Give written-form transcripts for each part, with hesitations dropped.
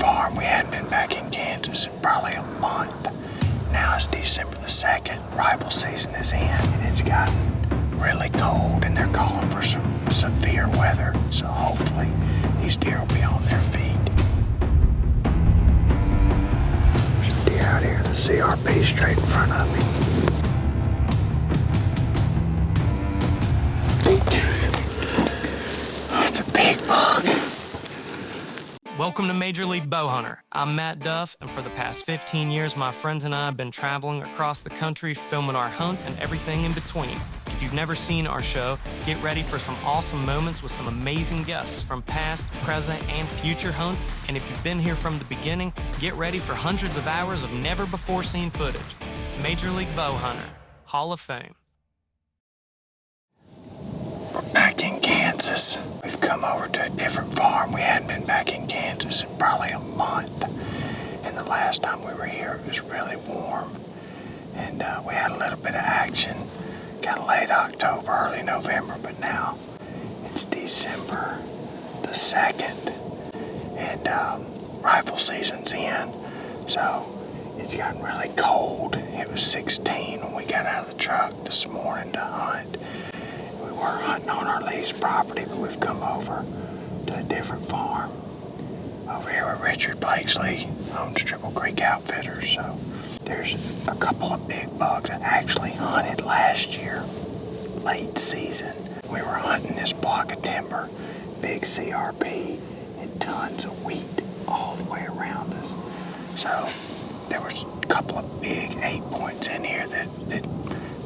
farm. We hadn't been back in Kansas in probably a month. Now it's December the 2nd. Rifle season is in, and it's gotten really cold, and they're calling for some severe weather. So hopefully these deer will be on their feet. There's some deer out here in the CRP straight in front of me. Oh, it's a big buck. Welcome to Major League Bowhunter. I'm Matt Duff, and for the past 15 years, my friends and I have been traveling across the country filming our hunts and everything in between. If you've never seen our show, get ready for some awesome moments with some amazing guests from past, present, and future hunts. And if you've been here from the beginning, get ready for hundreds of hours of never-before-seen footage. Major League Bowhunter, Hall of Fame. We're back in Kansas. We've come over to a different farm. We hadn't been back in Kansas in probably a month. And the last time we were here, it was really warm. And we had a little bit of action, kind of late October, early November, but now it's December the 2nd. And rifle season's in. So it's gotten really cold. It was 16 when we got out of the truck this morning to hunt. We're hunting on our leased property, but we've come over to a different farm. Over here with Richard Blakesley, owns Triple Creek Outfitters. So there's a couple of big bucks I actually hunted last year, late season. We were hunting this block of timber, big CRP, and tons of wheat all the way around us. So there was a couple of big 8 points in here that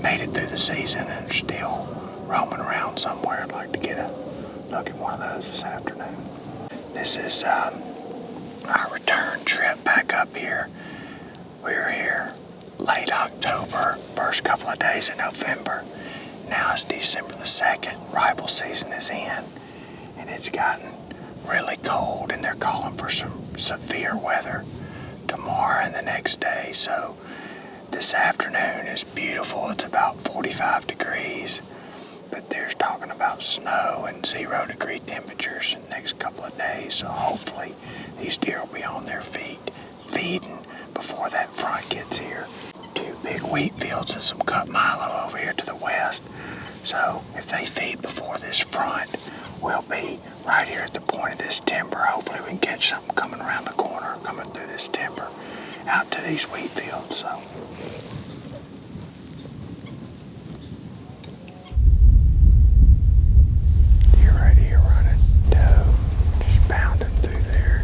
made it through the season and are still roaming around somewhere. I'd like to get a look at one of those this afternoon. This is our return trip back up here. We were here late October, first couple of days in November. Now it's December the 2nd. Rifle season is in, and it's gotten really cold, and they're calling for some severe weather tomorrow and the next day. So this afternoon is beautiful. It's about 45 degrees. But they're talking about snow and 0-degree temperatures in the next couple of days. So hopefully these deer will be on their feet feeding before that front gets here. 2 big wheat fields and some cut milo over here to the west. So if they feed before this front, we'll be right here at the point of this timber. Hopefully we can catch something coming around the corner, coming through this timber out to these wheat fields. So right here running doe, just pounding through there.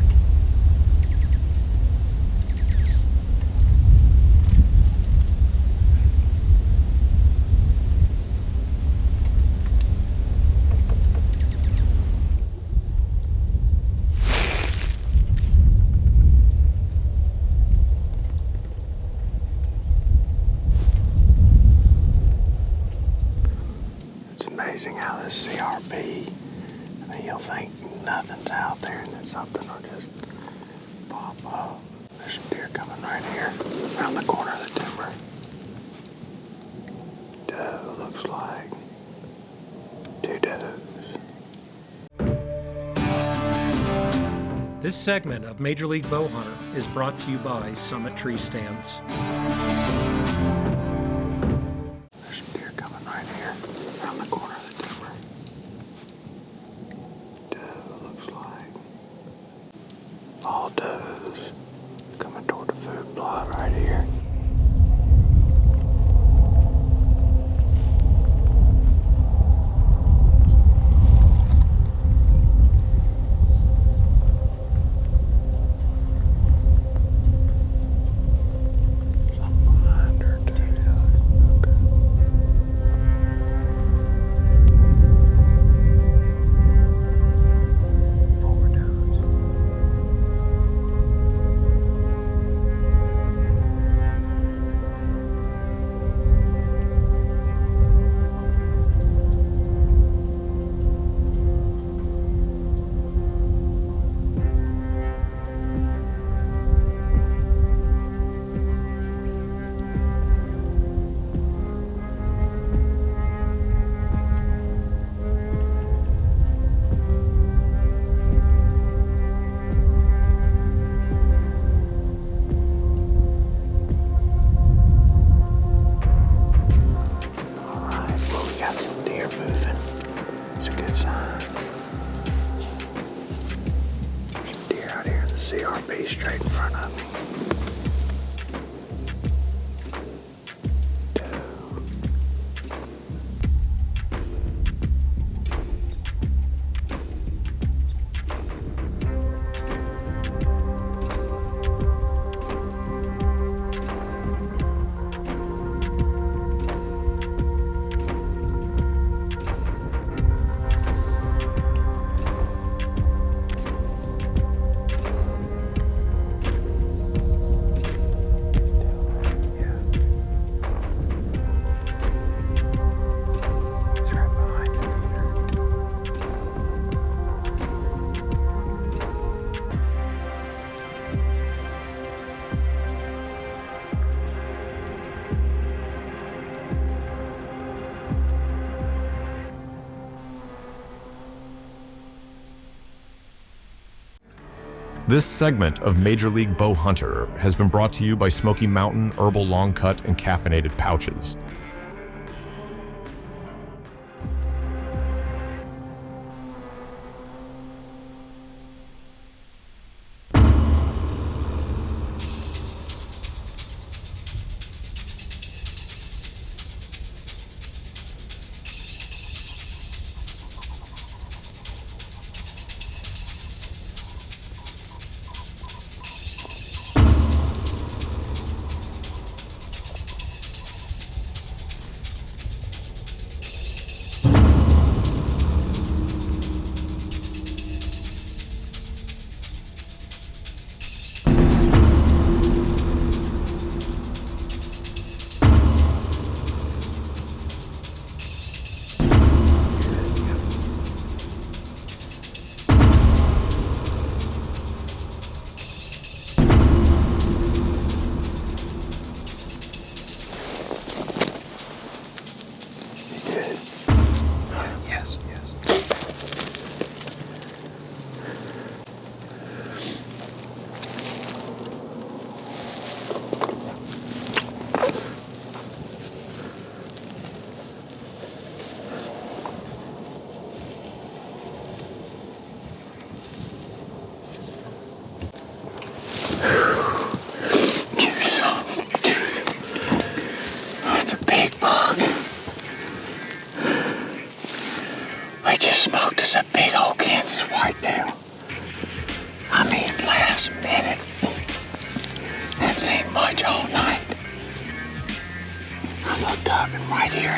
It's amazing how this CRP, you'll think nothing's out there and then something will just pop up. There's some deer coming right here around the corner of the timber. Doe looks like 2 does. This segment of Major League Bowhunter is brought to you by Summit Tree Stands. There's some deer coming right here around the corner of the timber. All does coming toward the food plot right here. It's a good sign. Deer out here in the CRP straight in front of me. This segment of Major League Bowhunter has been brought to you by Smokey Mountain Herbal Long Cut and Caffeinated Pouches. Smoked us a big old Kansas whitetail. I mean, last minute. Hadn't seen much all night. I looked up and right here,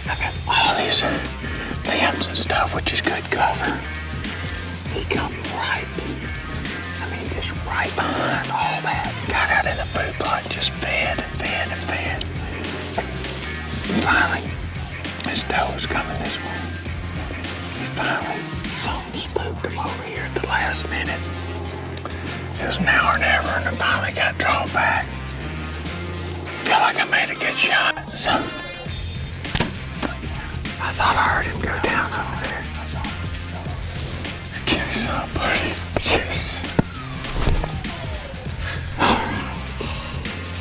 I got all these limbs and stuff, which is good cover. He come right, just right behind all that. Got out in the food plot, just fed and fed and fed. And finally, his doe was coming this way. Finally, something spooked him over here at the last minute. It was now or never, and I finally got drawn back. Feel like I made a good shot, so I thought I heard him go down over there. Give me some, buddy. Yes.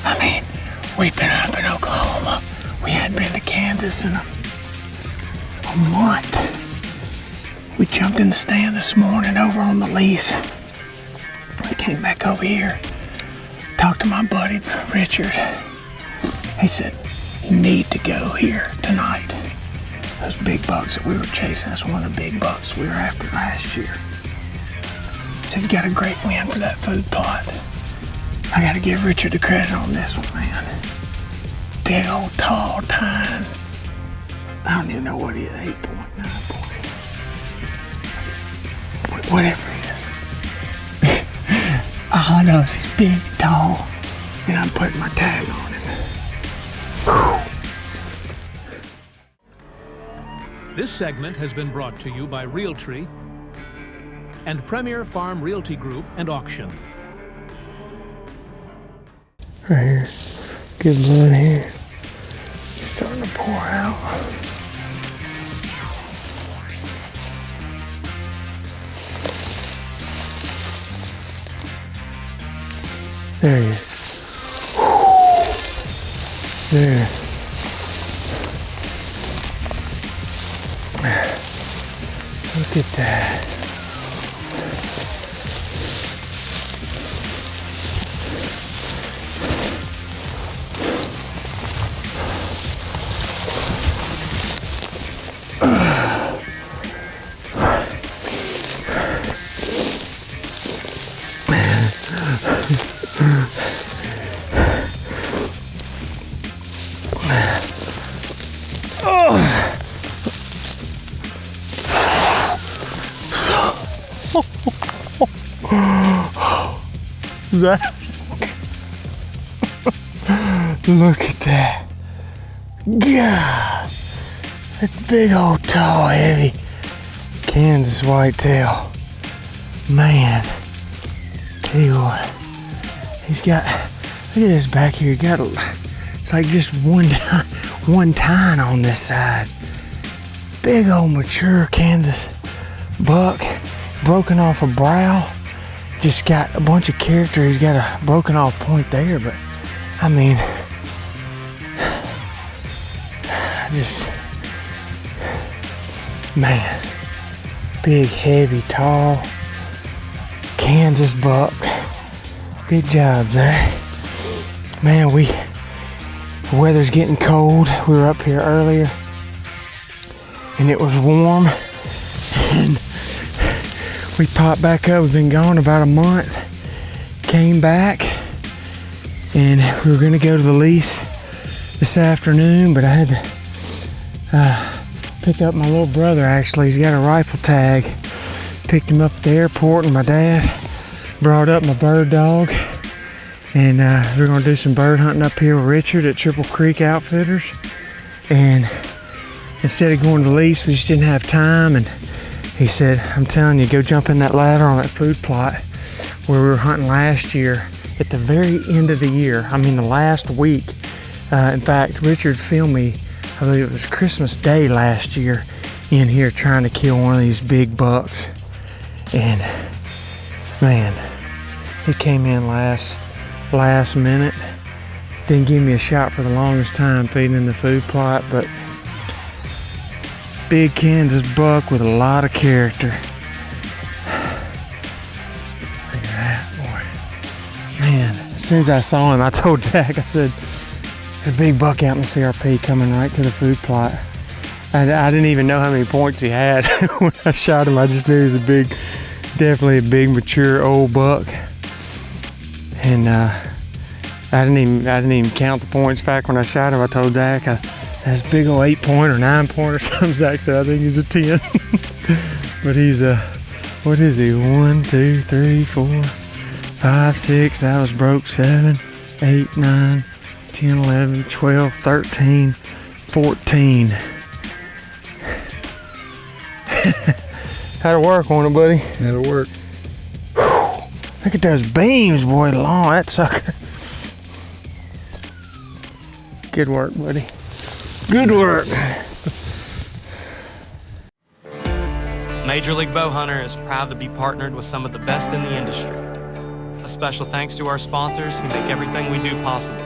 I mean, we've been up in Oklahoma. We hadn't been to Kansas in a month. We jumped in the stand this morning over on the lease. We came back over here, talked to my buddy Richard. He said, you need to go here tonight. Those big bucks that we were chasing, that's one of the big bucks we were after last year. He said, you got a great win for that food plot. I gotta give Richard the credit on this one, man. Big old tall tine. I don't even know what he is, 8.9 point. Whatever he is. All I know is he's big and tall, and I'm putting my tag on him. This segment has been brought to you by Realtree and Premier Farm Realty Group and Auction. Right here. Good blood here. It's starting to pour out. There he is. There. Look at that. Zach. Look at that. God. That's big old tall heavy Kansas whitetail. Man. Tell you what. He's got, look at this back here. He got, it's like just one tine on this side. Big old mature Kansas buck, broken off a brow. Just got a bunch of character. He's got a broken off point there, but I mean, man, big, heavy, tall Kansas buck. Good job, Zach. Man, the weather's getting cold. We were up here earlier and it was warm, and we popped back up. We've been gone about a month. Came back, and we were gonna go to the lease this afternoon, but I had to pick up my little brother. Actually, he's got a rifle tag. Picked him up at the airport, and my dad brought up my bird dog, and we're gonna do some bird hunting up here with Richard at Triple Creek Outfitters. And instead of going to the lease, we just didn't have time, and he said, I'm telling you, go jump in that ladder on that food plot where we were hunting last year at the very end of the year. I mean, the last week. In fact, Richard filmed me, I believe it was Christmas Day last year, in here trying to kill one of these big bucks. And man, he came in last minute. Didn't give me a shot for the longest time feeding in the food plot, but big Kansas buck with a lot of character. Look at that, boy. Man, as soon as I saw him, I told Zach, I said, a big buck out in the CRP coming right to the food plot. I didn't even know how many points he had. When I shot him, I just knew he was definitely a big, mature, old buck. And I didn't even count the points. In fact, when I shot him, I told Zach, that's a big old 8-point or 9-point or something. Zach said, I think he's a 10. But he's what is he? 1, 2, 3, 4, 5, 6. That was broke. 7, 8, 9, 10, 11, 12, 13, 14. How'd it work on it, buddy? That'll work. Whew. Look at those beams, boy. Long, that sucker. Good work, buddy. Good work. Major League Bowhunter is proud to be partnered with some of the best in the industry. A special thanks to our sponsors who make everything we do possible.